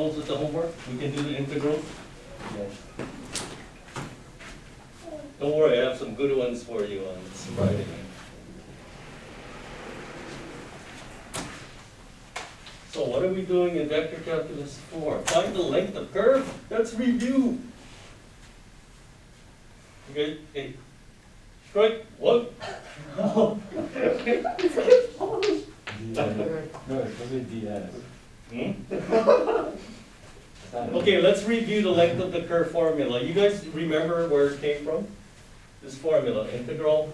integrals with the homework? We can do the integrals? Yes. Don't worry, I have some good ones for you on Friday. So what are we doing in vector calculus 4? Find the length of curve? Let's review. Okay, hey, strike one. No, it's supposed to be DS. Okay, let's review the length of the curve formula. You guys remember where it came from? This formula, integral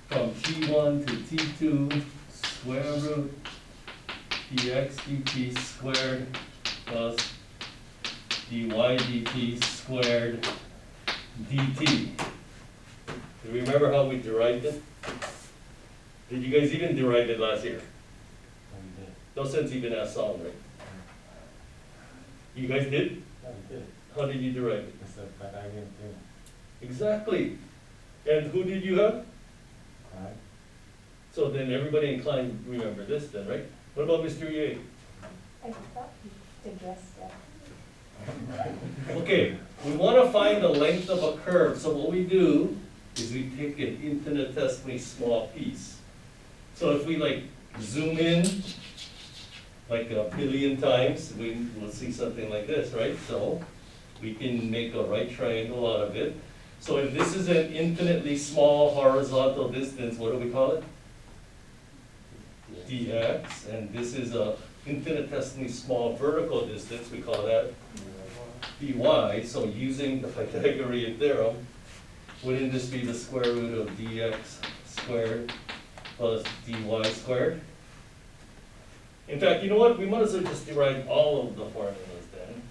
from T1 to T2 square root dx dt squared plus dy dt squared dt. Do you remember how we derived it? Did you guys even derive it last year? No sense even ask Solomon, right? You guys did? Yeah, we did. How did you derive it? It's a Pythagorean theorem. Exactly. And who did you have? Right? So then everybody in Klein remember this then, right? What about Mr. Ye? I thought you addressed that. Okay, we want to find the length of a curve. So what we do is we take an infinitesimally small piece. So if we like zoom in like a billion times, we will see something like this, right? So we can make a right triangle out of it. So if this is an infinitely small horizontal distance, what do we call it? Dx, and this is a infinitesimally small vertical distance, we call that dy. So using the Pythagorean theorem, wouldn't this be the square root of dx squared plus dy squared? In fact, you know what? We might as well just derive all of the formulas then.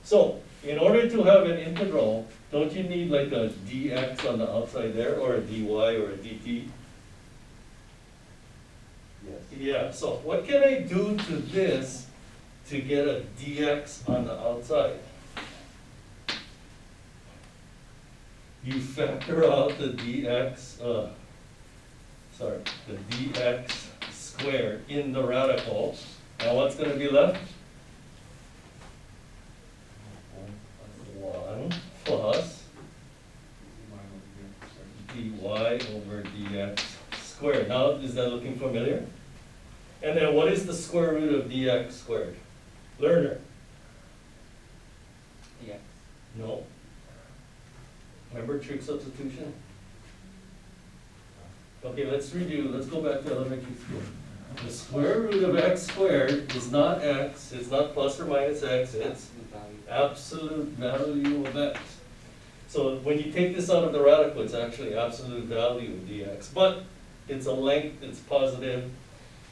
So, in order to have an integral, don't you need like a dx on the outside there, or a dy or a dt? Yes. Yeah, so what can I do to this to get a dx on the outside? You factor out the dx, the dx squared in the radical. Now what's going to be left? 1 plus dy over dx squared. Now, is that looking familiar? And then what is the square root of dx squared? Learner? Yeah. No. Remember trig substitution? Okay, let's review. Let's go back to elementary school. The square root of x squared is not x, it's not plus or minus x, it's absolute value of x. So when you take this out of the radical, it's actually absolute value of dx. But it's a length, it's positive,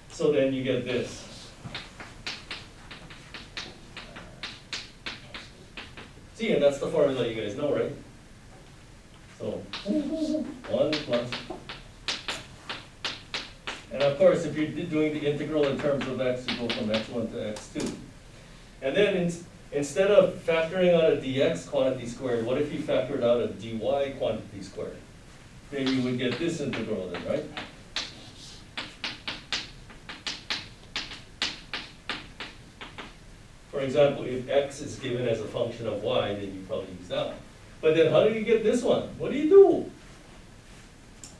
so then you get this. See, and that's the formula you guys know, right? So, 1 plus. And of course, if you're doing the integral in terms of x, you go from x1 to x2. And then instead of factoring out a dx quantity squared, what if you factored out a dy quantity squared? Then you would get this integral then, right? For example, if x is given as a function of y, then you probably use that one. But then how do you get this one? What do you do?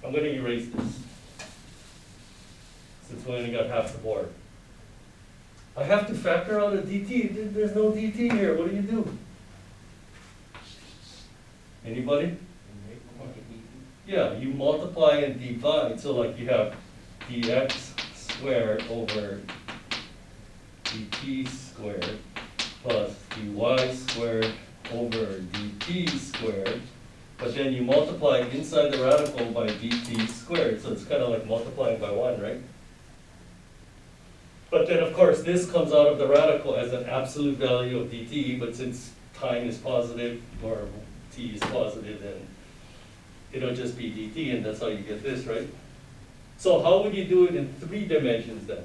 I'm going to erase this, since we only got half the board. I have to factor out a dt. There's no dt here. What do you do? Anybody? Yeah, you multiply and divide. So like you have dx squared over dt squared plus dy squared over dt squared. But then you multiply inside the radical by dt squared. So it's kind of like multiplying by 1, right? But then, of course, this comes out of the radical as an absolute value of dt, but since time is positive, or t is positive, then it'll just be dt, and that's how you get this, right? So how would you do it in 3 dimensions then?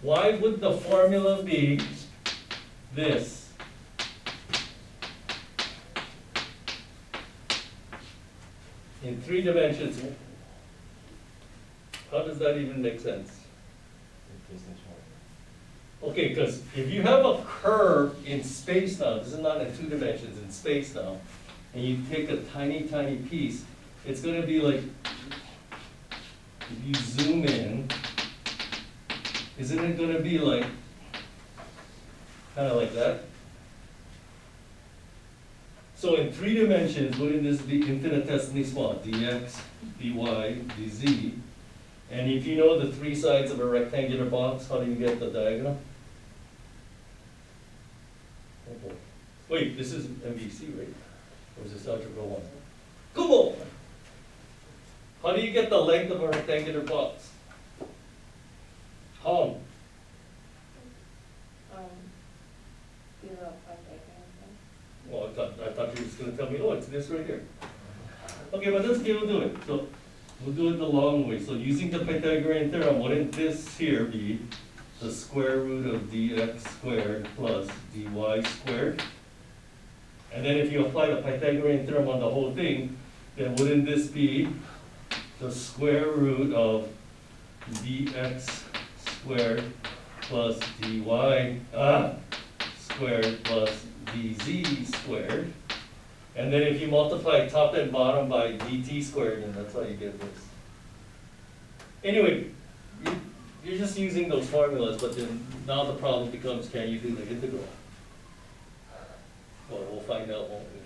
Why would the formula be this? In 3 dimensions, how does that even make sense? Okay, because if you have a curve in space now, this is not in 2 dimensions, in space now, and you take a tiny, tiny piece, it's gonna be like, if you zoom in, isn't it gonna be like, kinda like that? So in 3 dimensions, wouldn't this be infinitesimally small? Dx, dy, dz. And if you know the 3 sides of a rectangular box, how do you get the diagonal? Okay. Wait, this is MVC, right? Or is this algebra 1? Come on! How do you get the length of a rectangular box? How? Zero, five, eight, nine, Well, I thought you were just gonna tell me, oh, it's this right here. Okay, but let's we'll do it. So, we'll do it the long way. So using the Pythagorean theorem, wouldn't this here be the square root of dx squared plus dy squared? And then if you apply the Pythagorean theorem on the whole thing, then wouldn't this be the square root of dx squared plus dy squared plus dz squared? And then if you multiply top and bottom by dt squared, then that's how you get this. Anyway, you're just using those formulas, but then now the problem becomes, can you do the integral? Well, we'll find out, won't we?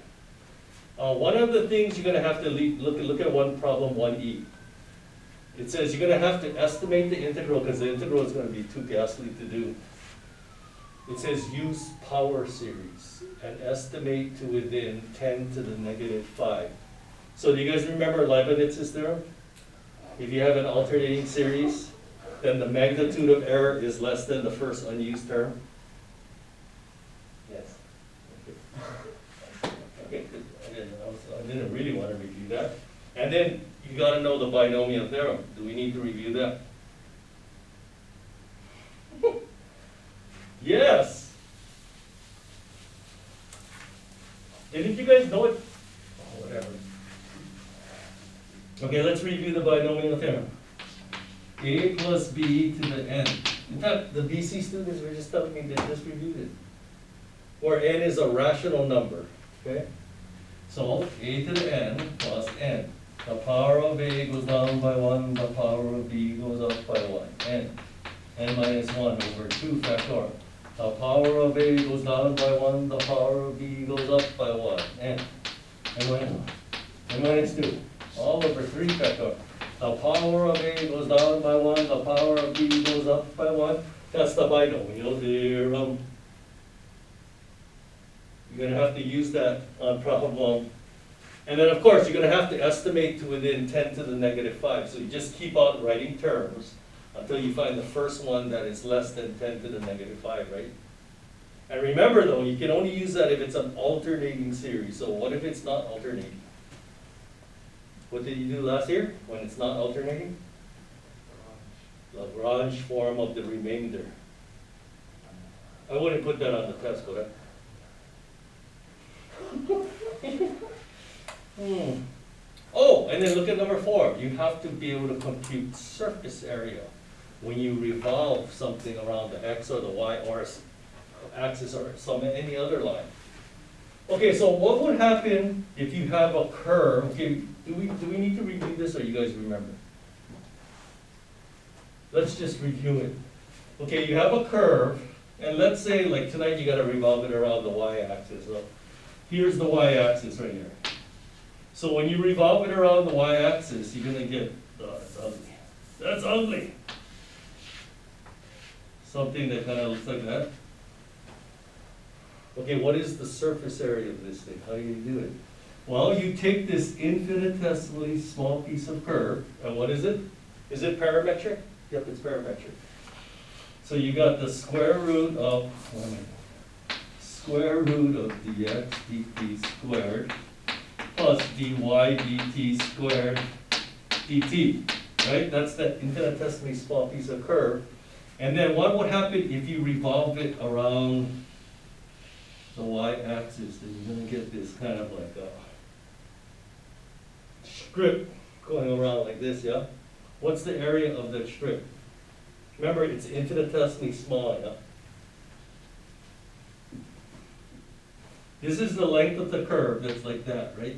One of the things you're gonna have to look at one problem 1E. It says you're gonna have to estimate the integral, because the integral is gonna be too ghastly to do. It says use power series and estimate to within 10 to the negative 5. So do you guys remember Leibniz's theorem? If you have an alternating series, then the magnitude of error is less than the first unused term. Yes. Okay. I didn't really want to review that. And then you got to know the binomial theorem. Do we need to review that? Yes. Didn't you guys know it? Oh, whatever. Okay, let's review the binomial theorem. A plus b to the n. In fact, the BC students were just telling me they just reviewed it. Where n is a rational number, okay? So a to the n plus n. The power of a goes down by 1, the power of b goes up by 1. N minus 1 over 2 factorial. The power of a goes down by 1, the power of b goes up by 1. N minus 2, all over 3 factorial. The power of a goes down by 1, the power of b goes up by 1. That's the binomial theorem. You're going to have to use that on problem 1. And then, of course, you're going to have to estimate to within 10 to the negative 5. So you just keep on writing terms until you find the first one that is less than 10 to the negative 5, right? And remember, though, you can only use that if it's an alternating series. So what if it's not alternating? What did you do last year when it's not alternating? Lagrange form of the remainder. I wouldn't put that on the test, would I? Oh, and then look at number 4. You have to be able to compute surface area when you revolve something around the x or the y or axis or any other line. Okay, so what would happen if you have a curve? Okay, do we need to review this, or you guys remember? Let's just review it. Okay, you have a curve, and let's say, like tonight, you got to revolve it around the y-axis. So here's the y-axis right here. So when you revolve it around the y-axis, you're going to get, that's ugly. That's ugly. Something that kind of looks like that. Okay, what is the surface area of this thing? How do you do it? Well, you take this infinitesimally small piece of curve, and what is it? Is it parametric? Yep, it's parametric. So you got the square root of dx dt squared plus dy dt squared dt, right? That's that infinitesimally small piece of curve. And then what would happen if you revolve it around the y-axis? Then you're going to get this kind of like a strip going around like this, yeah? What's the area of that strip? Remember, it's infinitesimally small, yeah? This is the length of the curve that's like that, right?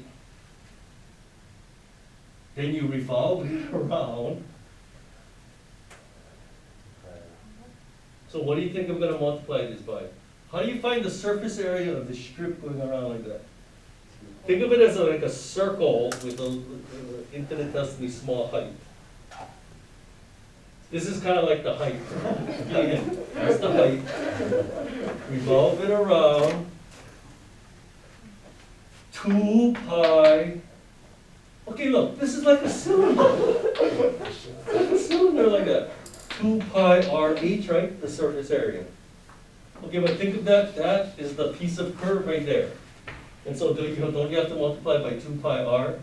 Then you revolve it around. So what do you think I'm gonna multiply this by? How do you find the surface area of the strip going around like that? Think of it as like a circle with a infinitesimally small height. This is kind of like the height. Again, that's the height. Revolve it around 2 pi. Okay, look, this is like a cylinder. Like a cylinder like that. 2 pi RH, right? The surface area. Okay, but think of that, that is the piece of curve right there. And so don't you have to multiply by 2 pi r?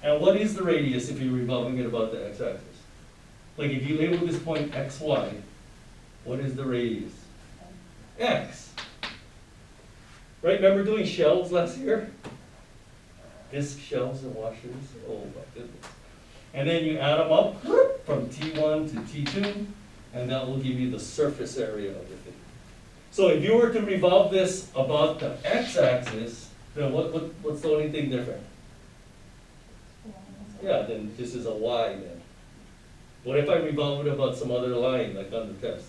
And what is the radius if you're revolving it about the x-axis? Like if you label this point xy, what is the radius? X. Right, remember doing shelves last year? Disc shelves and washers, oh my goodness. And then you add them up from T1 to T2, and that will give you the surface area of the thing. So if you were to revolve this about the x-axis, then what's the only thing different? Yeah, then this is a y then. What if I revolve it about some other line, like on the test?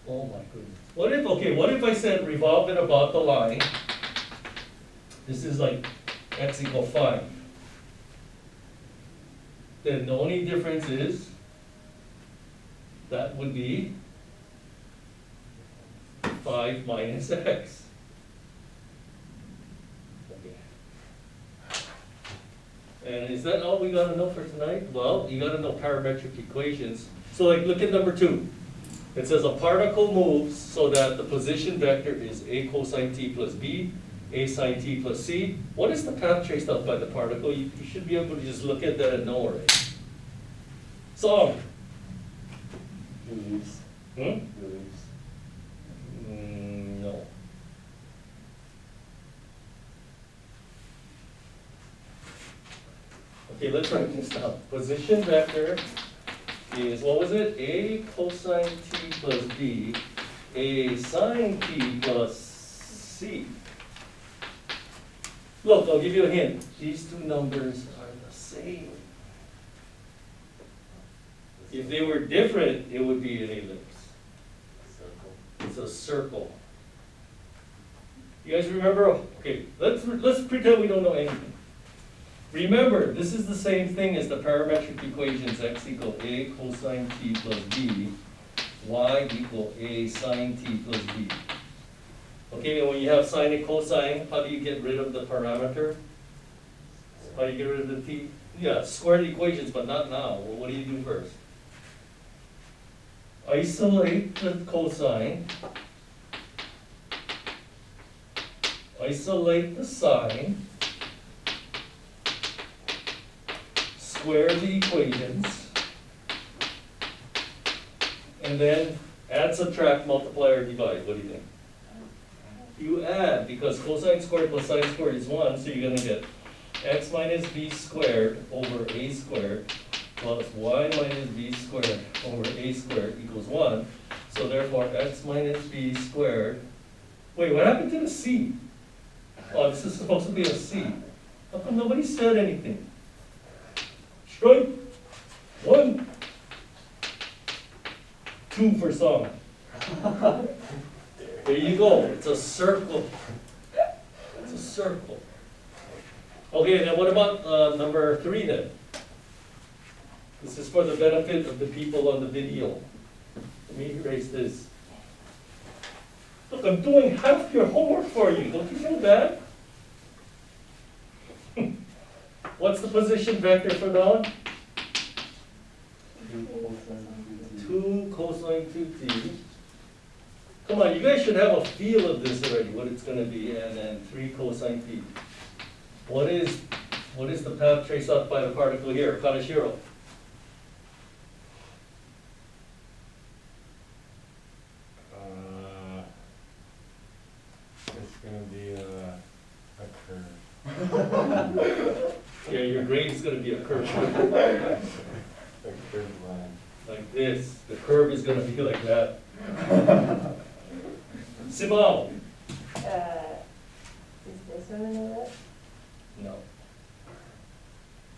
Oh my goodness. What if I said revolve it about the line? This is like x equal 5. Then the only difference is that would be 5 minus x. Okay. And is that all we gotta know for tonight? Well, you gotta know parametric equations. So like look at number 2. It says a particle moves so that the position vector is a cosine t plus b, a sine t plus c. What is the path traced out by the particle? You should be able to just look at that and know already. So, Leaves. hmm? Leaves. No. Okay, let's write this down. Position vector is, what was it? A cosine t plus b, a sine t plus c. Look, I'll give you a hint. These two numbers are the same. If they were different, it would be an ellipse. Circle. It's a circle. You guys remember? Okay, let's pretend we don't know anything. Remember, this is the same thing as the parametric equations x equal a cosine t plus b, y equal a sine t plus b. Okay, and when you have sine and cosine, how do you get rid of the parameter? How do you get rid of the t? Yeah, square the equations, but not now. Well, what do you do first? Isolate the cosine. Isolate the sine. Square the equations. And then add, subtract, multiply, or divide. What do you think? You add, because cosine squared plus sine squared is 1, so you're going to get x minus b squared over a squared plus y minus b squared over a squared equals 1. So therefore, x minus b squared. Wait, what happened to the c? Oh, this is supposed to be a c. How come nobody said anything? Strike. 1. 2 for song. There you go. It's a circle. It's a circle. Okay, then what about number 3 then? This is for the benefit of the people on the video. Let me erase this. Look, I'm doing half your homework for you. Don't you feel bad? What's the position vector for now? 2 cosine 2t. Come on, you guys should have a feel of this already, what it's going to be, and then 3 cosine t. What is the path traced out by the particle here? Kaneshiro. It's gonna be a curve. Yeah, your grade is going to be a curve. A curved line. Like this. The curve is going to be like that. Simao, on an ellipse? No.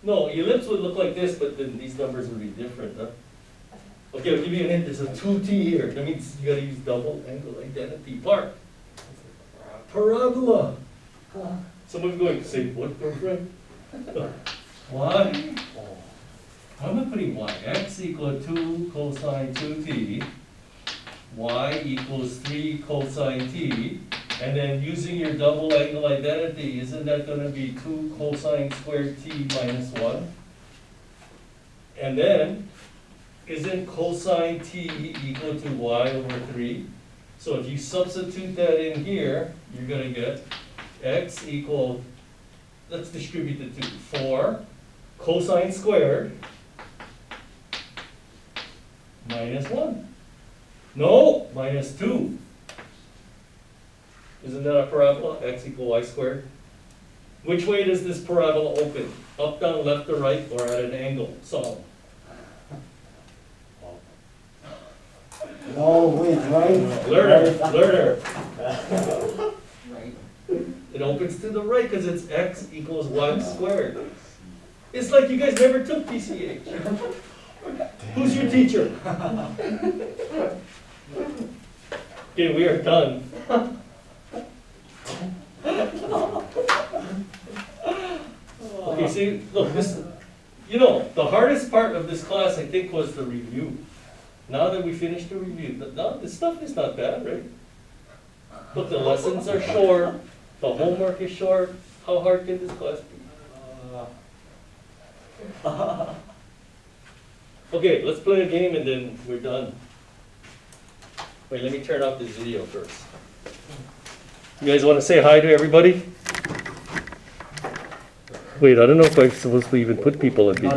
No, ellipse would look like this, but then these numbers would be different, huh? Okay, I'll give you an hint, there's a 2t here, that means you gotta use double angle identity. Clark, parabola. Someone's going to say, what, my friend? Why? I'm not putting y. X equal 2 cosine 2t, y equals 3 cosine t, and then using your double angle identity, isn't that gonna be 2 cosine squared t minus 1? And then, isn't cosine t equal to y over 3? So if you substitute that in here, you're gonna get x equal, let's distribute the 2, 4 cosine squared minus 1. No, minus 2. Isn't that a parabola? X equal y squared? Which way does this parabola open? Up, down, left, or right, or at an angle? Solve. No, wait, right? Learner. It opens to the right because it's x equals y squared. It's like you guys never took PCH. Who's your teacher? Okay, we are done. Okay, see, look, this, you know, the hardest part of this class, I think, was the review. Now that we finished the review, now this stuff is not bad, right? Look, the lessons are short, the homework is short. How hard can this class be? Okay, let's play a game and then we're done. Wait, let me turn off this video first. You guys want to say hi to everybody? Wait, I don't know if I'm supposed to even put people on video.